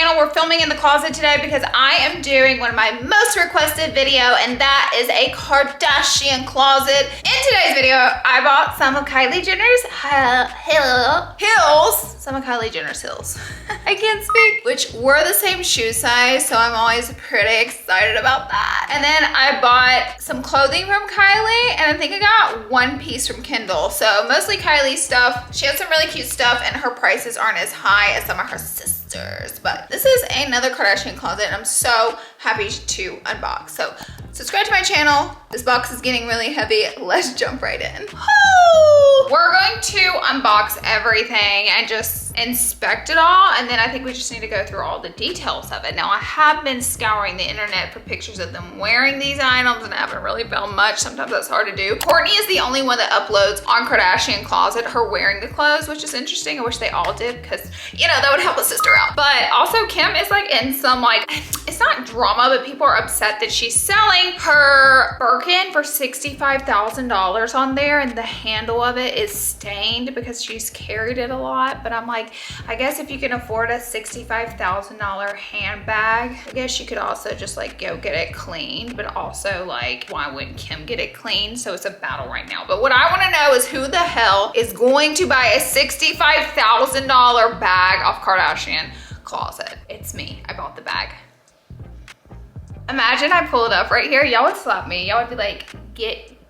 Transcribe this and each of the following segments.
channel. We're filming in the closet today because I am doing one of my most requested video, and that is a Kardashian closet. In today's video, I bought some of Kylie Jenner's heels. Some of Kylie Jenner's heels. I can't speak. Which were the same shoe size, so I'm always pretty excited about that. And then I bought some clothing from Kylie, and I think I got one piece from Kendall. So mostly Kylie stuff. She has some really cute stuff, and her prices aren't as high as some of her sisters. But this is another Kardashian closet, and I'm so happy to unbox. So subscribe to my channel. This box is getting really heavy. Let's jump right in. Woo! We're going to unbox everything and just inspect it all, and then I think we just need to go through all the details of it. Now, I have been scouring the internet for pictures of them wearing these items, and I haven't really found much. Sometimes that's hard to do. Courtney is the only one that uploads on Kardashian Closet her wearing the clothes, which is interesting. I wish they all did, because, you know, that would help a sister out. But also Kim is like in some, like, it's not drama, but people are upset that she's selling her Birkin for $65,000 on there, and the handle of it is stained because she's carried it a lot. But I'm like, I guess if you can afford a $65,000 handbag, I guess you could also just like go get it cleaned. But also, like, why wouldn't Kim get it cleaned? So it's a battle right now. But what I want to know is who the hell is going to buy a $65,000 bag off Kardashian Closet? It's me. I bought the bag. Imagine I pull it up right here. Y'all would slap me. Y'all would be like,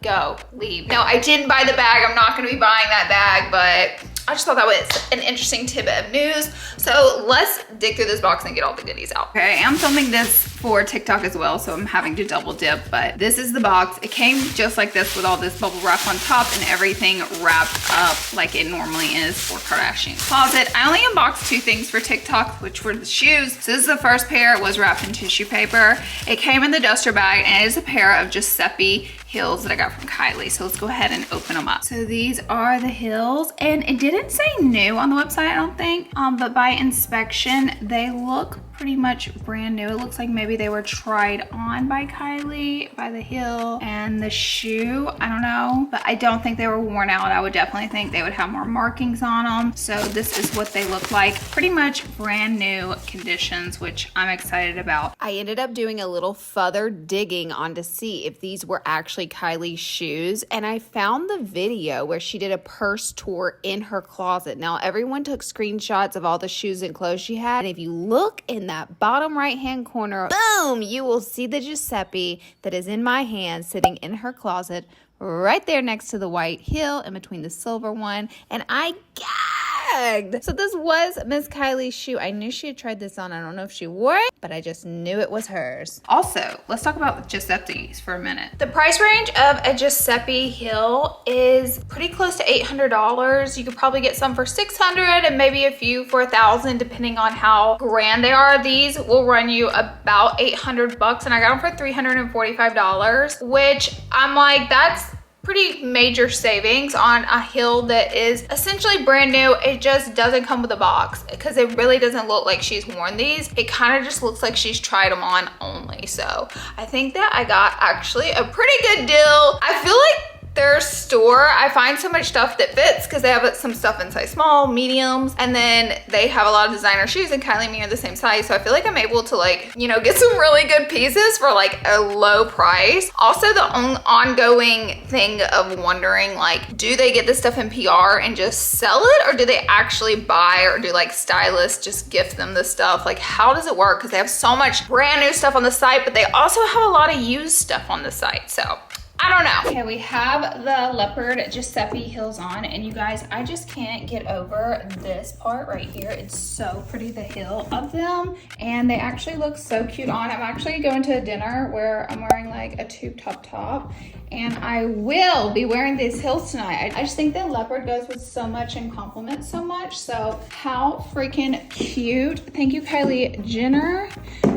go, leave. No, I didn't buy the bag. I'm not gonna be buying that bag, but I just thought that was an interesting tidbit of news. So let's dig through this box and get all the goodies out. Okay, I'm filming this for TikTok as well, so I'm having to double dip, but this is the box. It came just like this with all this bubble wrap on top and everything wrapped up like it normally is for Kardashian Closet. I only unboxed two things for TikTok, which were the shoes. So this is the first pair. It was wrapped in tissue paper. It came in the duster bag, and it is a pair of Giuseppe heels that I got from Kylie. So let's go ahead and open them up. So these are the heels, and it didn't say new on the website, I don't think, but by inspection, they look pretty much brand new. It looks like maybe they were tried on by Kylie, by the heel and the shoe. I don't know, but I don't think they were worn out. I would definitely think they would have more markings on them. So this is what they look like. Pretty much brand new conditions, which I'm excited about. I ended up doing a little further digging on to see if these were actually Kylie's shoes, and I found the video where she did a purse tour in her closet. Now, everyone took screenshots of all the shoes and clothes she had, and if you look in that bottom right hand corner, boom, you will see the Giuseppe that is in my hand sitting in her closet right there next to the white heel in between the silver one, and I gagged. So this was Miss Kylie's shoe. I knew she had tried this on. I don't know if she wore it, but I just knew it was hers. Also, let's talk about Giuseppe's for a minute. The price range of a Giuseppe heel is pretty close to $800. You could probably get some for $600 and maybe a few for $1,000 depending on how grand they are. These will run you about $800 and I got them for $345, which I'm like, that's pretty major savings on a heel that is essentially brand new. It just doesn't come with a box because it really doesn't look like she's worn these. It kind of just looks like she's tried them on only. So I think that I got actually a pretty good deal. I feel like their store, I find so much stuff that fits because they have some stuff in size small, mediums, and then they have a lot of designer shoes, and Kylie and me are the same size. So I feel like I'm able to, like, you know, get some really good pieces for like a low price. Also, the ongoing thing of wondering, like, do they get this stuff in PR and just sell it, or do they actually buy, or do like stylists just gift them the stuff? Like, how does it work? Because they have so much brand new stuff on the site, but they also have a lot of used stuff on the site. So I don't know. Okay, we have the Leopard Giuseppe heels on, and you guys, I just can't get over this part right here. It's so pretty, the heel of them, and they actually look so cute on. I'm actually going to a dinner where I'm wearing like a tube top, and I will be wearing these heels tonight. I just think the leopard goes with so much and complements so much. So how freaking cute. Thank you, Kylie Jenner,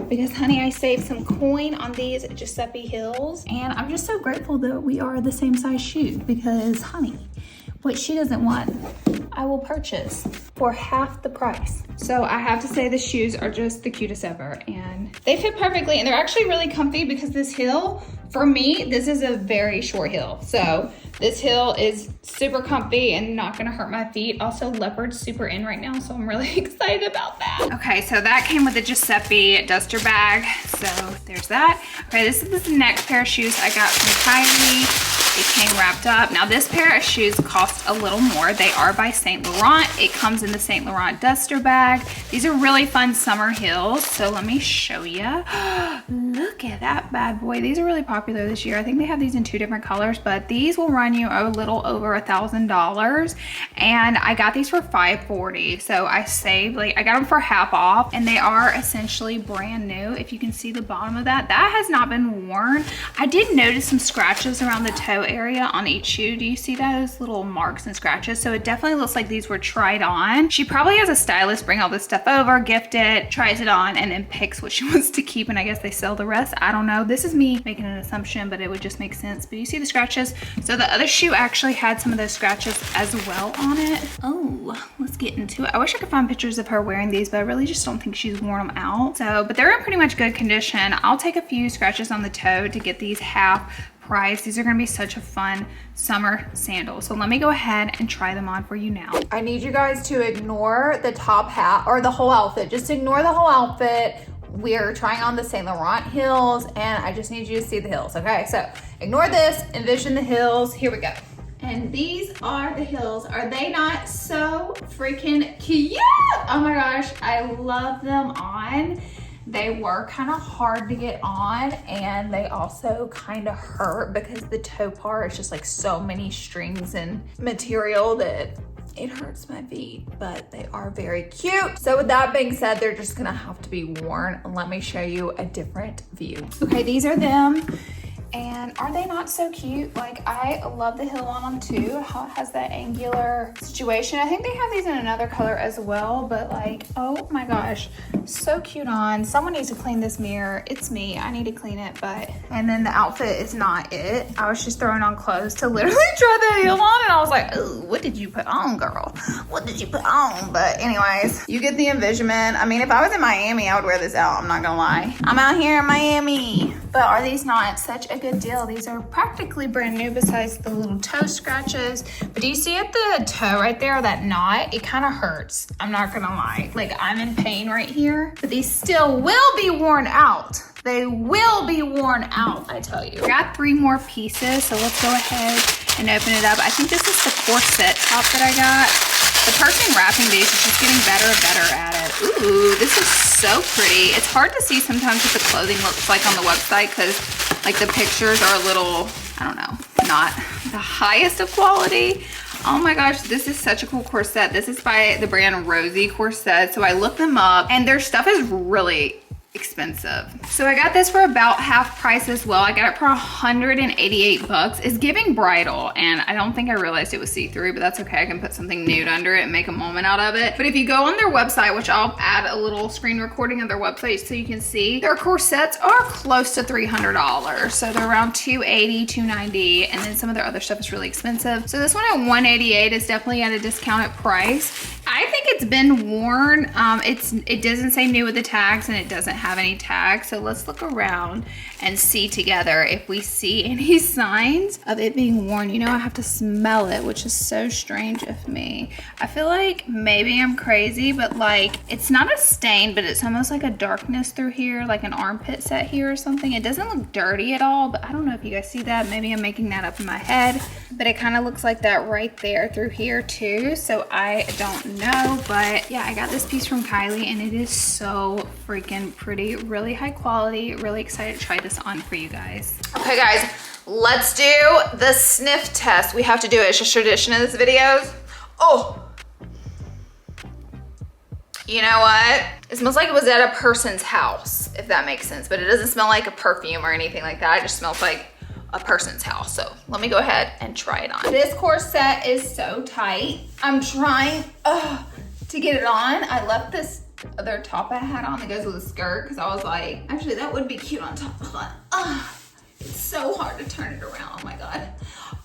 because honey, I saved some coin on these Giuseppe heels, and I'm just so grateful that we are the same size shoe because honey, what she doesn't want, I will purchase for half the price. So I have to say the shoes are just the cutest ever, and they fit perfectly, and they're actually really comfy because this heel, for me, this is a very short heel. So this heel is super comfy and not gonna hurt my feet. Also, Leopard's super in right now, so I'm really excited about that. Okay, so that came with a Giuseppe duster bag. So there's that. Okay, this is the next pair of shoes I got from Kylie. It came wrapped up. Now this pair of shoes cost a little more. They are by Saint Laurent. It comes in the Saint Laurent duster bag. These are really fun summer heels. So let me show you. Look at that bad boy. These are really popular this year. I think they have these in 2 different colors, but these will run you a little over $1,000. And I got these for $540. So I saved, like, I got them for half off, and they are essentially brand new. If you can see the bottom of that, that has not been worn. I did notice some scratches around the toe area on each shoe. Do you see those little marks and scratches? So it definitely looks like these were tried on. She probably has a stylist bring all this stuff over, gift it, tries it on, and then picks what she wants to keep, and I guess they sell the rest. I don't know. This is me making an assumption, but it would just make sense. But you see the scratches? So the other shoe actually had some of those scratches as well on it. Oh, let's get into it. I wish I could find pictures of her wearing these, but I really just don't think she's worn them out. So, but they're in pretty much good condition. I'll take a few scratches on the toe to get these half price. These are gonna be such a fun summer sandal. So let me go ahead and try them on for you now. I need you guys to ignore the top hat or the whole outfit. Just ignore the whole outfit. We're trying on the Saint Laurent heels, and I just need you to see the heels, okay? So ignore this, envision the heels. Here we go. And these are the heels. Are they not so freaking cute? Oh my gosh, I love them on. They were kind of hard to get on, and they also kind of hurt because the toe part is just like so many strings and material that it hurts my feet, but they are very cute. So with that being said, they're just gonna have to be worn. Let me show you a different view. Okay, these are them. And are they not so cute? Like, I love the heel on them too, how it has that angular situation. I think they have these in another color as well, but like, oh my gosh, so cute on. Someone needs to clean this mirror. It's me, I need to clean it, but, and then the outfit is not it. I was just throwing on clothes to literally try the heel on, and I was like, ooh, what did you put on, girl? What did you put on? But anyways, you get the envisionment. I mean, if I was in Miami, I would wear this out, I'm not gonna lie. I'm out here in Miami. But are these not such a good deal? These are practically brand new besides the little toe scratches. But do you see at the toe right there, that knot? It kind of hurts. I'm not gonna lie. Like, I'm in pain right here. But these still will be worn out. They will be worn out, I tell you. I got 3 more pieces, so let's go ahead and open it up. I think this is the corset top that I got. The person wrapping these is just getting better and better at it. Ooh, this is so pretty. It's hard to see sometimes what the clothing looks like on the website because like the pictures are a little, I don't know, not the highest of quality. Oh my gosh, this is such a cool corset. This is by the brand Rosie Corset. So I looked them up and their stuff is really expensive. So I got this for about half price as well. I got it for 188 bucks. It's giving bridal, and I don't think I realized it was see-through, but that's okay. I can put something nude under it and make a moment out of it. But if you go on their website, which I'll add a little screen recording of their website so you can see, their corsets are close to $300. So they're around $280, $290, and then some of their other stuff is really expensive. So this one at $188 is definitely at a discounted price. I think it's been worn. It doesn't say new with the tags, and it doesn't have any tags. So let's look around and see together if we see any signs of it being worn. You know, I have to smell it, which is so strange of me. I feel like maybe I'm crazy, but like, it's not a stain, but it's almost like a darkness through here, like an armpit set here or something. It doesn't look dirty at all, but I don't know if you guys see that. Maybe I'm making that up in my head, but it kind of looks like that right there through here too. So I don't know, but yeah, I got this piece from Kylie and it is so freaking pretty, really high quality. Really excited to try this on for you guys. Okay guys, let's do the sniff test. We have to do it. It's just tradition in this videos. Oh, you know what? It smells like it was at a person's house, if that makes sense, but it doesn't smell like a perfume or anything like that. It just smells like a person's house. So let me go ahead and try it on. This corset is so tight. I'm trying to get it on. I left this other top I had on that goes with a skirt because I was like, actually that would be cute on top of that. It's so hard to turn it around. Oh my God.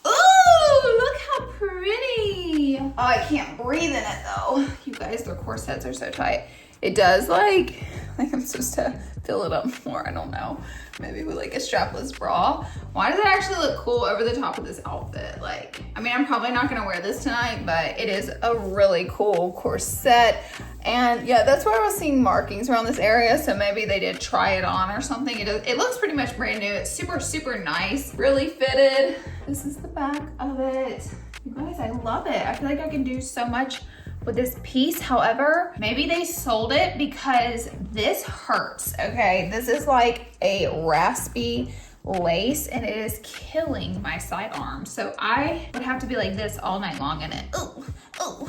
Ooh, look how pretty. Oh, I can't breathe in it though. You guys, their corsets are so tight. It does like I'm supposed to fill it up more. I don't know. Maybe with like a strapless bra. Why does it actually look cool over the top of this outfit? Like, I mean, I'm probably not gonna wear this tonight, but it is a really cool corset. And yeah, that's where I was seeing markings around this area. So maybe they did try it on or something. It looks pretty much brand new. It's super, super nice. Really fitted. This is the back of it. You guys, I love it. I feel like I can do so much with this piece. However, maybe they sold it because this hurts, okay? This is like a raspy lace and it is killing my sidearm. So I would have to be like this all night long in it. Ooh, ooh,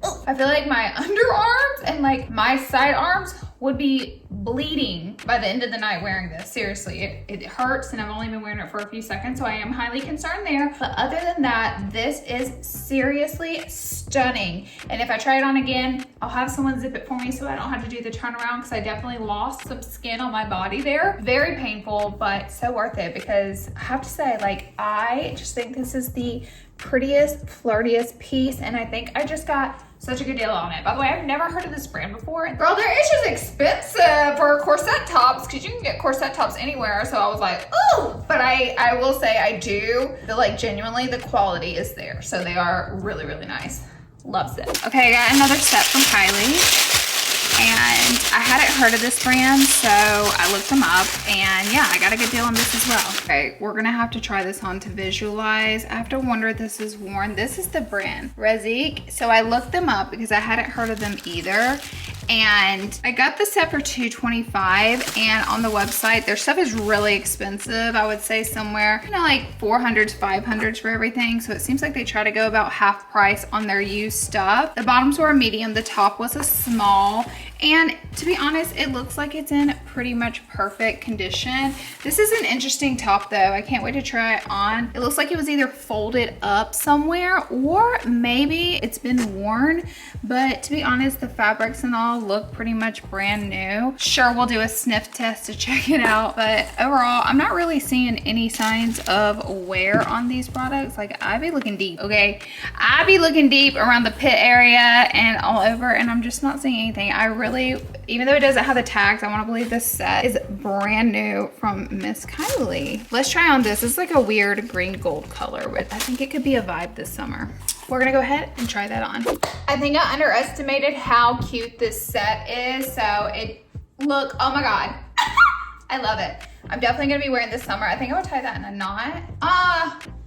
ooh. I feel like my underarms and like my sidearms would be bleeding by the end of the night wearing this. Seriously, it hurts and I've only been wearing it for a few seconds, so I am highly concerned there. But other than that, this is seriously stunning. And if I try it on again, I'll have someone zip it for me so I don't have to do the turnaround because I definitely lost some skin on my body there. Very painful, but so worth it because I have to say, like, I just think this is the prettiest, flirtiest piece, and I think I just got such a good deal on it. By the way, I've never heard of this brand before. Girl, they're just expensive for corset tops because you can get corset tops anywhere. So I was like, ooh. But I will say I do feel like genuinely the quality is there. So they are really, really nice. Loves it. Okay, I got another set from Kylie. And I hadn't heard of this brand, so I looked them up, and yeah, I got a good deal on this as well. Okay, we're gonna have to try this on to visualize. I have to wonder if this is worn. This is the brand, Reiss. So I looked them up because I hadn't heard of them either. And I got the set for $225, and on the website, their stuff is really expensive. I would say somewhere, you know, like $400s, $500s for everything. So it seems like they try to go about half price on their used stuff. The bottoms were a medium, the top was a small. And to be honest, it looks like it's in pretty much perfect condition. This is an interesting top though. I can't wait to try it on. It looks like it was either folded up somewhere or maybe it's been worn. But to be honest, the fabrics and all look pretty much brand new. Sure, we'll do a sniff test to check it out. But overall, I'm not really seeing any signs of wear on these products. Like, I be looking deep, okay? I be looking deep around the pit area and all over, and I'm just not seeing anything. I really, even though it doesn't have the tags, I want to believe this set is brand new from Miss Kylie. Let's try on this. It's like a weird green gold color, but I think it could be a vibe this summer. We're gonna go ahead and try that on. I think I underestimated how cute this set is. So look, oh my God. I love it. I'm definitely gonna be wearing this summer. I think I would tie that in a knot.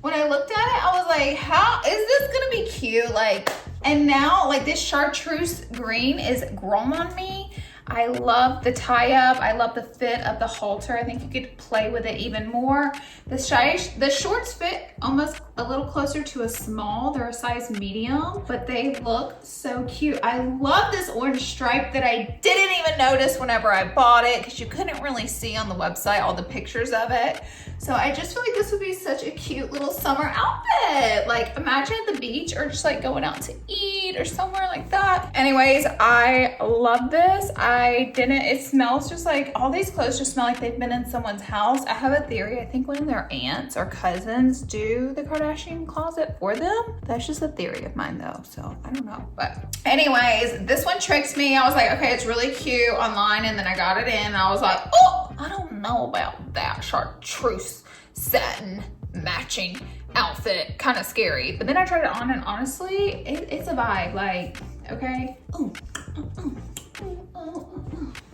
When I looked at it, I was like, how is this gonna be cute? Like, and now like this chartreuse green is grown on me. I love the tie up. I love the fit of the halter. I think you could play with it even more. The shorts fit almost a little closer to a small. They're a size medium, but they look so cute. I love this orange stripe that I didn't even notice whenever I bought it because you couldn't really see on the website all the pictures of it. So I just feel like this would be such a cute little summer outfit. Like, imagine at the beach or just like going out to eat or somewhere like that. Anyways, I love this. It smells just like, all these clothes just smell like they've been in someone's house. I have a theory. I think one of their aunts or cousins do the Kardashian closet for them. That's just a theory of mine though. So I don't know. But anyways, this one tricks me. I was like, okay, it's really cute online. And then I got it in and I was like, oh, I don't know about that chartreuse satin matching outfit. Kind of scary. But then I tried it on and honestly, it's a vibe. Like, okay. Ooh.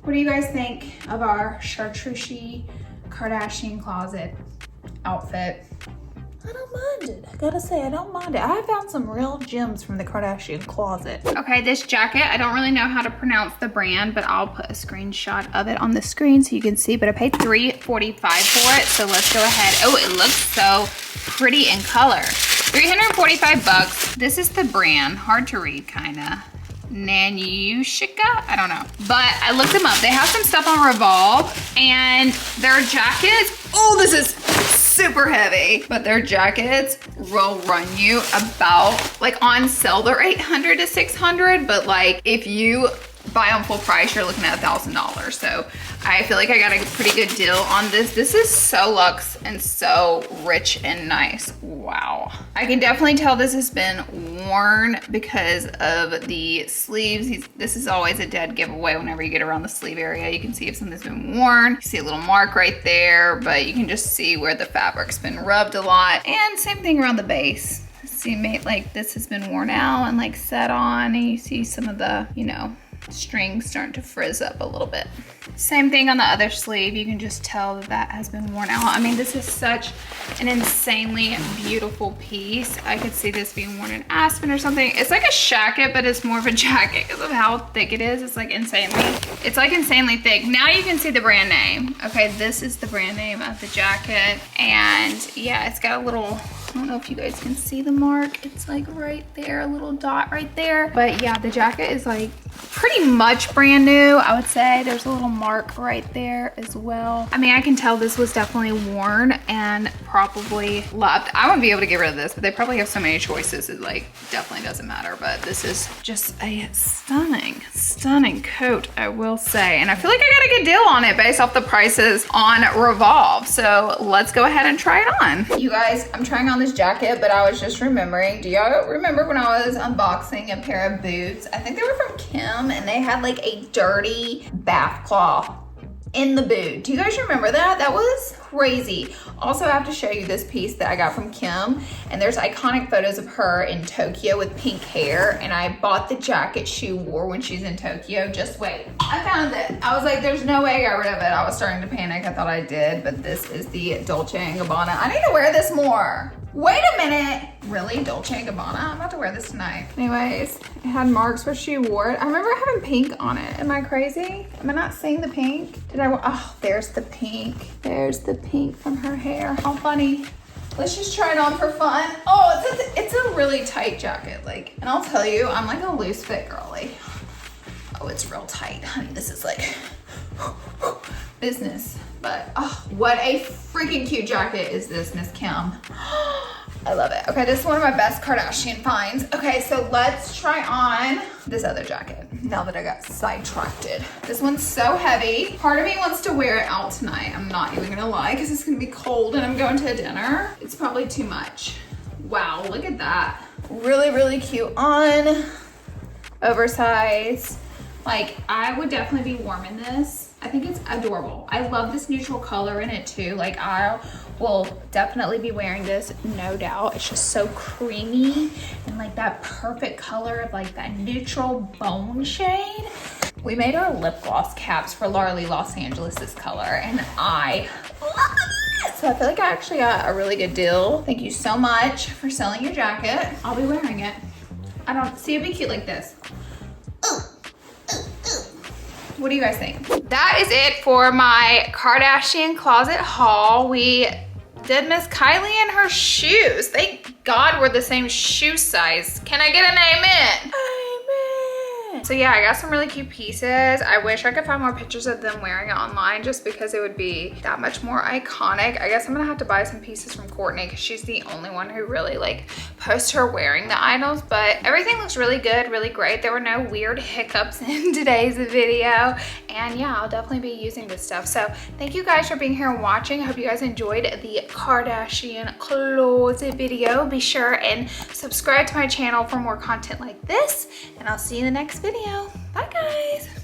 What do you guys think of our chartreuse Kardashian closet outfit? I don't mind it. I gotta say, I don't mind it. I found some real gems from the Kardashian closet. Okay, this jacket, I don't really know how to pronounce the brand, but I'll put a screenshot of it on the screen so you can see, but I paid $3.45 for it, so let's go ahead. Oh, it looks so pretty in color. 345 bucks. This is the brand. Hard to read, kinda. Nanushika? I don't know. But I looked them up. They have some stuff on Revolve and their jackets, oh, this is super heavy, but their jackets will run you about, like on sale, they're $800 to $600, but like if you buy on full price, you're looking at $1,000. So I feel like I got a pretty good deal on this. This is so luxe and so rich and nice. Wow. I can definitely tell this has been worn because of the sleeves. This is always a dead giveaway whenever you get around the sleeve area. You can see if something's been worn. You see a little mark right there, but you can just see where the fabric's been rubbed a lot. And same thing around the base. See, like this has been worn out and like set on, and you see some of the, you know, strings starting to frizz up a little bit. Same thing on the other sleeve. You can just tell that that has been worn out. I mean, this is such an insanely beautiful piece. I could see this being worn in Aspen or something. It's like a shacket, but it's more of a jacket because of how thick it is. It's like insanely thick. Now you can see the brand name. Okay, this is the brand name of the jacket. And yeah, it's got a little, I don't know if you guys can see the mark. It's like right there, a little dot right there. But yeah, the jacket is like pretty much brand new, I would say. There's a little mark right there as well. I mean, I can tell this was definitely worn and probably loved. I wouldn't be able to get rid of this, but they probably have so many choices. It like definitely doesn't matter, but this is just a stunning coat, I will say. And I feel like I got a good deal on it based off the prices on Revolve. So let's go ahead and try it on. You guys, I'm trying on this jacket, but I was just remembering, do y'all remember when I was unboxing a pair of boots? I think they were from Kim, and they had like a dirty bath cloth in the boot. Do you guys remember that? That was crazy. Also, I have to show you this piece that I got from Kim, and there's iconic photos of her in Tokyo with pink hair, and I bought the jacket she wore when she's in Tokyo. Just wait. I found it. I was like, there's no way I got rid of it. I was starting to panic. I thought I did, but this is the Dolce & Gabbana. I need to wear this more. Wait a minute. Really? Dolce & Gabbana? I'm about to wear this tonight. Anyways, it had marks where she wore it. I remember having pink on it. Am I crazy? Am I not seeing the pink? Did I? Oh, there's the pink. There's the pink from her hair. How funny. Let's just try it on for fun. Oh, it's a really tight jacket. Like, and I'll tell you, I'm like a loose fit girly. Oh, it's real tight, honey. This is like business. But oh, what a freaking cute jacket is this, Miss Kim. I love it. Okay, this is one of my best Kardashian finds. Okay, so let's try on this other jacket now that I got sidetracked. This one's so heavy. Part of me wants to wear it out tonight. I'm not even gonna lie, because it's gonna be cold and I'm going to a dinner. It's probably too much. Wow, look at that. Really cute on. Oversized. Like, I would definitely be warm in this. I think it's adorable. I love this neutral color in it too. Like, I will definitely be wearing this, no doubt. It's just so creamy and like that perfect color of like that neutral bone shade. We made our lip gloss caps for Larlarlee Los Angeles this color, and I love it. So I feel like I actually got a really good deal. Thank you so much for selling your jacket. I'll be wearing it. I don't see it be cute like this. What do you guys think? That is it for my Kardashian closet haul. We did miss Kylie and her shoes. Thank God we're the same shoe size. Can I get an amen? Amen. So yeah, I got some really cute pieces. I wish I could find more pictures of them wearing it online just because it would be that much more iconic. I guess I'm gonna have to buy some pieces from Courtney because she's the only one who really like posts her wearing the items, but everything looks really good, really great. There were no weird hiccups in today's video, and yeah, I'll definitely be using this stuff. So thank you guys for being here and watching. I hope you guys enjoyed the Kardashian closet video. Be sure and subscribe to my channel for more content like this, and I'll see you in the next video. Bye guys.